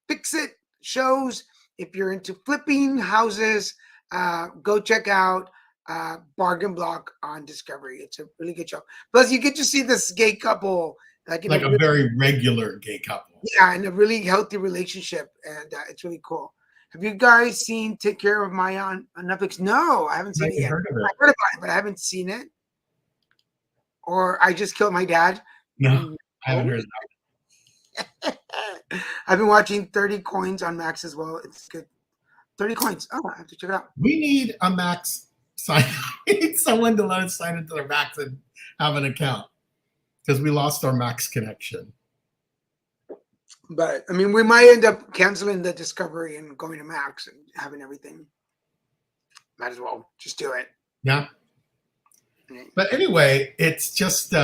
fix-it shows, if you're into flipping houses, go check out Bargain Block on Discovery. It's a really good show. Plus, you get to see this gay couple, like a very regular gay couple. Yeah, in a really healthy relationship, and it's really cool. Have you guys seen Take Care of Maya on Netflix? No, I haven't seen it yet. Heard of it. I heard about it, but I haven't seen it. Or I Just Killed My Dad. No, I haven't heard of I've been watching 30 Coins on Max as well. It's good. 30 Coins. Oh, I have to check it out. We need a Max sign. We need someone to let us sign into their Max and have an account because we lost our Max connection. But I mean, we might end up canceling the Discovery and going to Max and having everything. Might as well just do it. Yeah. But anyway, it's just,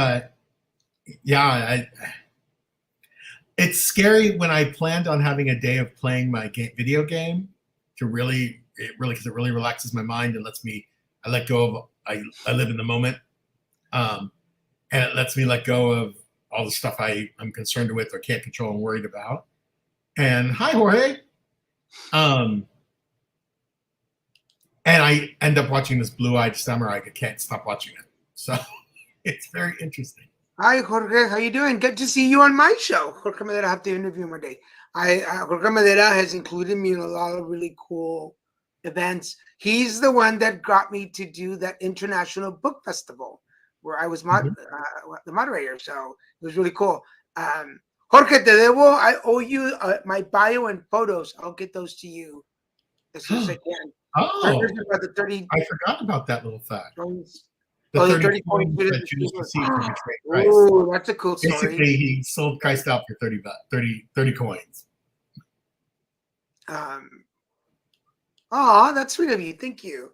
it's scary when I planned on having a day of playing my video game to really, because it really relaxes my mind and lets me, I let go of, I live in the moment. And it lets me let go of all the stuff I'm concerned with or can't control and worried about. And hi, Jorge. And I end up watching this Blue-Eyed Samurai. I can't stop watching it. So it's very interesting. Hi, Jorge. How you doing? Good to see you on my show. Jorge Madera, I have to interview him one day. Jorge Madera has included me in a lot of really cool events. He's the one that got me to do that international book festival where I was the moderator. So it was really cool. Jorge, te debo. I owe you my bio and photos. I'll get those to you as soon as I can. Oh, about the 30. I forgot about that little fact. The 30 30 coins coins that Judas received from betraying Christ. Oh, that's a cool story. Basically, he sold Christ out for 30 coins. That's sweet of you. Thank you.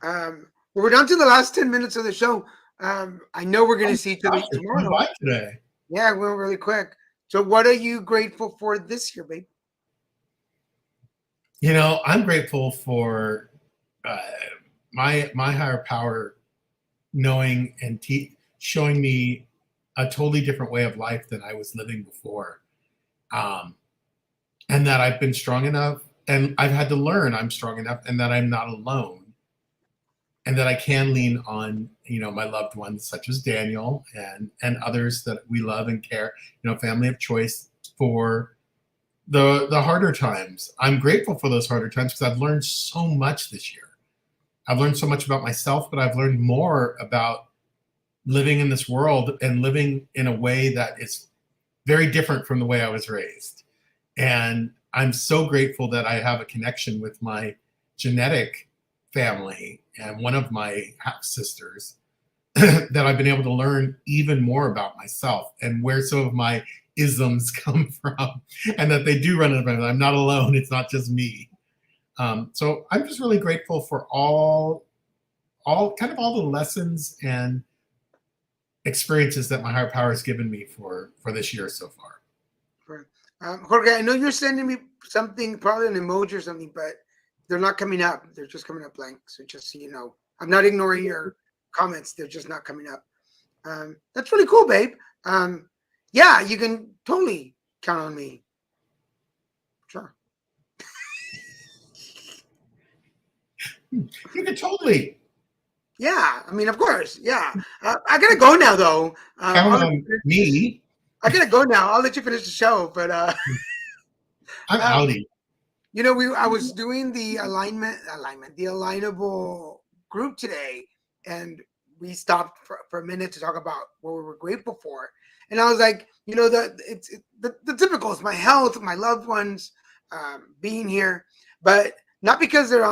We're down to the last 10 minutes of the show. I know we're going to see each other tomorrow. Bye today. Yeah, we went really quick. So what are you grateful for this year, babe? You know, I'm grateful for my higher power knowing and showing me a totally different way of life than I was living before. And that I've been strong enough and I've had to learn I'm strong enough and that I'm not alone and that I can lean on, you know, my loved ones such as Daniel and others that we love and care, you know, family of choice for the harder times. I'm grateful for those harder times because I've learned so much this year. I've learned so much about myself, but I've learned more about living in this world and living in a way that is very different from the way I was raised. And I'm so grateful that I have a connection with my genetic family and one of my half sisters that I've been able to learn even more about myself and where some of my isms come from and that they do run in the family. I'm not alone. It's not just me. So I'm just really grateful for all the lessons and experiences that my higher power has given me for this year so far. Jorge, I know you're sending me something, probably an emoji or something, but they're not coming up. They're just coming up blank. So just so you know, I'm not ignoring your comments. They're just not coming up. That's really cool, babe. Yeah, you can totally count on me. Sure. You can totally. Yeah, I mean, of course. Yeah. I got to go now, though. Count on me. I got to go now. I'll let you finish the show, but I'm outie. You know, I was doing the the alignable group today, and we stopped for a minute to talk about what we were grateful for. And I was like, you know, the typicals, my health, my loved ones, being here, but not because they're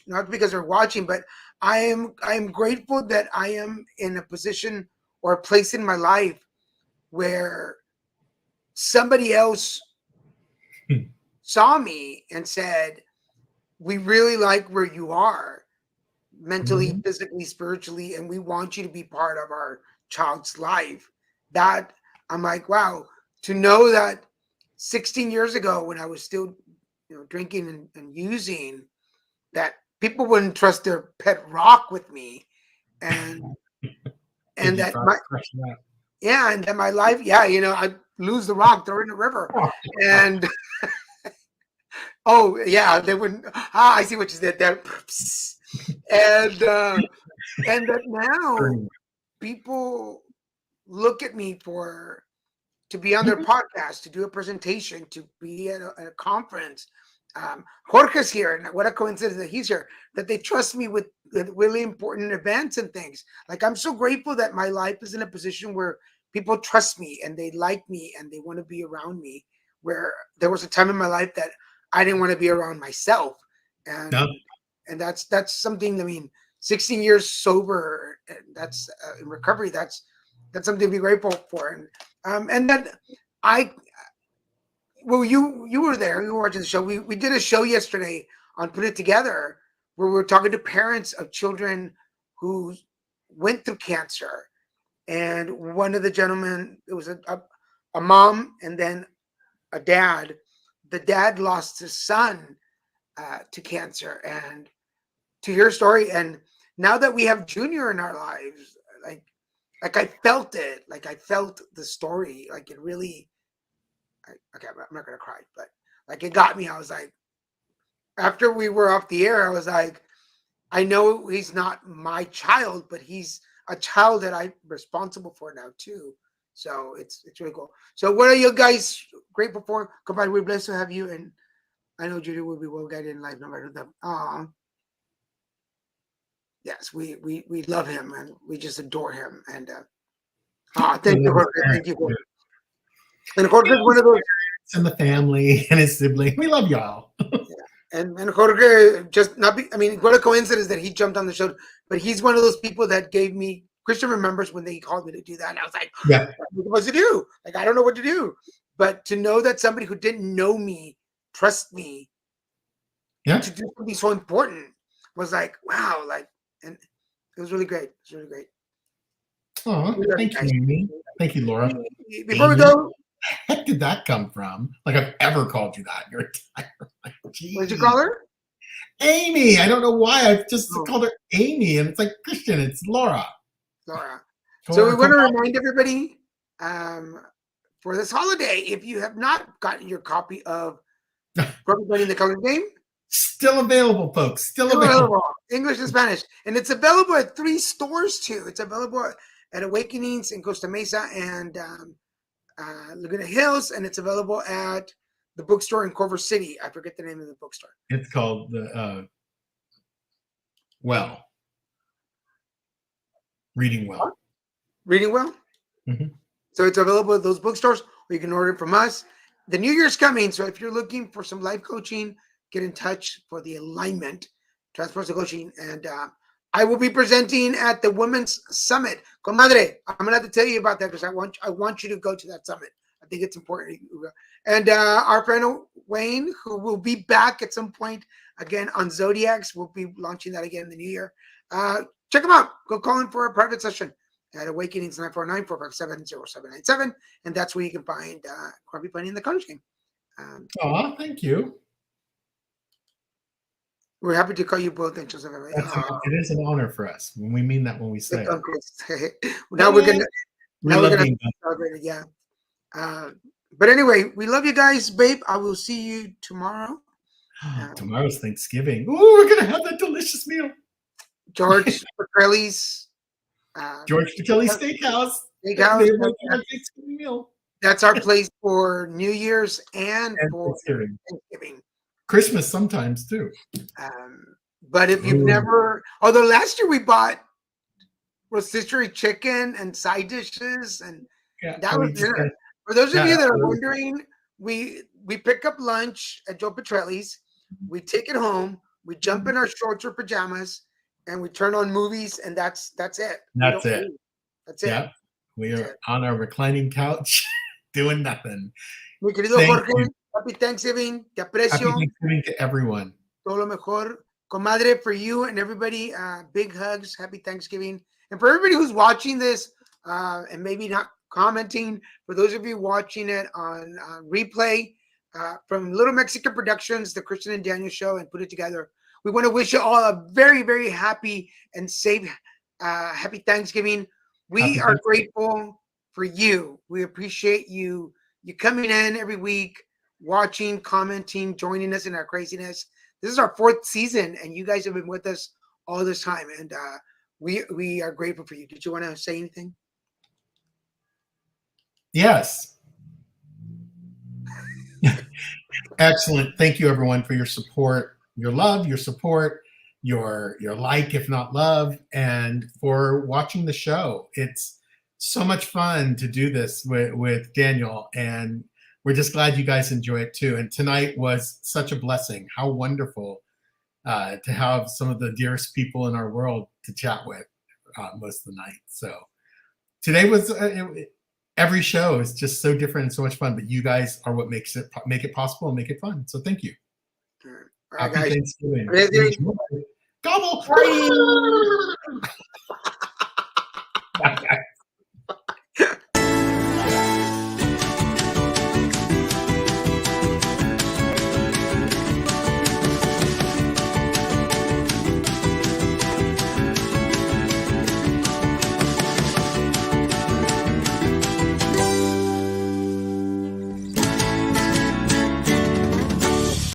not because they're watching, but I am grateful that I am in a position or a place in my life where somebody else saw me and said, we really like where you are mentally, physically, spiritually, and we want you to be part of our child's life. That I'm like, wow, to know that 16 years ago when I was still, you know, drinking and using, that people wouldn't trust their pet rock with me. And that and that my life, you know, I lose the rock, throw it in the river. And oh yeah, they wouldn't. I see what you did there. And that now people look at me to be on their podcast, to do a presentation, to be at a conference. Jorge's here, and what a coincidence that he's here, that they trust me with really important events and things. Like, I'm so grateful that my life is in a position where people trust me and they like me and they want to be around me, where there was a time in my life that I didn't want to be around myself. And and that's something, I mean, 16 years sober, and that's in recovery, that's something to be grateful for. And that you were there, you were watching the show. We did a show yesterday on Put It Together where we were talking to parents of children who went through cancer. And one of the gentlemen, it was a mom and then a dad. The dad lost his son to cancer, and to hear a story. And now that we have Junior in our lives, like I felt it. Like I felt the story. Like it really. Okay, I'm not gonna cry, but like it got me. I was like, after we were off the air, I was like, I know he's not my child, but he's a child that I'm responsible for now too. So it's really cool. So what are you guys grateful for? Compadre, we're blessed to have you, and I know Judy will be well guided in life no matter the. Yes, we love him and we just adore him. And thank you, Jorge. Thank you. And Jorge is one of those. And the family and his sibling. We love y'all. And Jorge just not be, I mean, what a coincidence that he jumped on the show, but he's one of those people that gave me, Christian remembers when they called me to do that. And I was like, Yeah. what am I supposed to do? Like, I don't know what to do. But to know that somebody who didn't know me, trust me Yeah. to do something so important was like, wow, like, and it was really great. It was really great. Oh, thank you, Amy. Thank you, Laura. Before we go, Heck did that come from? Like I've ever called you that in your entire life. what did you call her? Amy. I don't know why. I've just Oh. called her Amy, and it's like Christian. It's Laura. Laura. So we want to remind everybody for this holiday, if you have not gotten your copy of Running the Color Game, Still available, folks. Still still available. available, English and Spanish. And it's available at 3 stores too. It's available at Awakenings in Costa Mesa and Laguna Hills, and it's available at the bookstore in Culver City. I forget the name of the bookstore. It's called the Reading Well. Reading Well. Mhm. So it's available at those bookstores, or you can order it from us. The New Year's coming, so if you're looking for some life coaching, get in touch for the alignment, transpersonal coaching, and I will be presenting at the Women's Summit. Comadre, I'm gonna have to tell you about that because I want you to go to that summit. I think it's important. And our friend Wayne, who will be back at some point again on Zodiacs, will be launching that again in the new year. Check them out. Go call in for a private session at Awakenings 949-457-0797, and that's where you can find Grumpy Bunny in the Colors Game. Oh, thank you. We're happy to call you both angels of everything. It is an honor for us. When we mean that when we say it. Now we're gonna We now love we're gonna being done. celebrate it, yeah. But anyway, we love you guys, babe. I will see you tomorrow. Tomorrow's Thanksgiving. Ooh, we're gonna have that delicious meal. George Petrelli's George Petrelli Steakhouse. Steakhouse. They make our Thanksgiving meal. That's our place for New Year's and And for Thanksgiving. Thanksgiving. Christmas sometimes too. But if you've Ooh. never, although last year we bought rotisserie chicken and side dishes, and Yeah, that we was just dinner. had- For those of yeah, you that are absolutely. wondering, we pick up lunch at Joe Petrelli's, we take it home, we jump in our shorts or pajamas, and we turn on movies, and that's it. We That's don't it. leave. That's it. Yeah, we That's are it. on our reclining couch doing nothing. Mi querido Thank Jorge, you. happy Thanksgiving. Te Happy aprecio. Thanksgiving to everyone. Todo lo mejor. Comadre, for you and everybody, big hugs. Happy Thanksgiving. And for everybody who's watching this and maybe not commenting, for those of you watching it on replay from Little Mexican Productions, the Christian and Daniel Show, and put it together, we want to wish you all a very, very happy and safe, happy Thanksgiving. We Happy are Thanksgiving. grateful for you. We appreciate you coming in every week, watching, commenting, joining us in our craziness. This is our 4th season, and you guys have been with us all this time, and we are grateful for you. Did you want to say anything? Yes. Excellent. Thank you, everyone, for your support, your love, your support, your like, if not love, and for watching the show. It's so much fun to do this with Daniel, and we're just glad you guys enjoy it too. And tonight was such a blessing. How wonderful to have some of the dearest people in our world to chat with most of the night. So today was every show is just so different and so much fun, but you guys are what make it possible and make it fun. So thank you. All right, Happy guys. Thanksgiving. Thanksgiving. Enjoy. Gobble. Bye.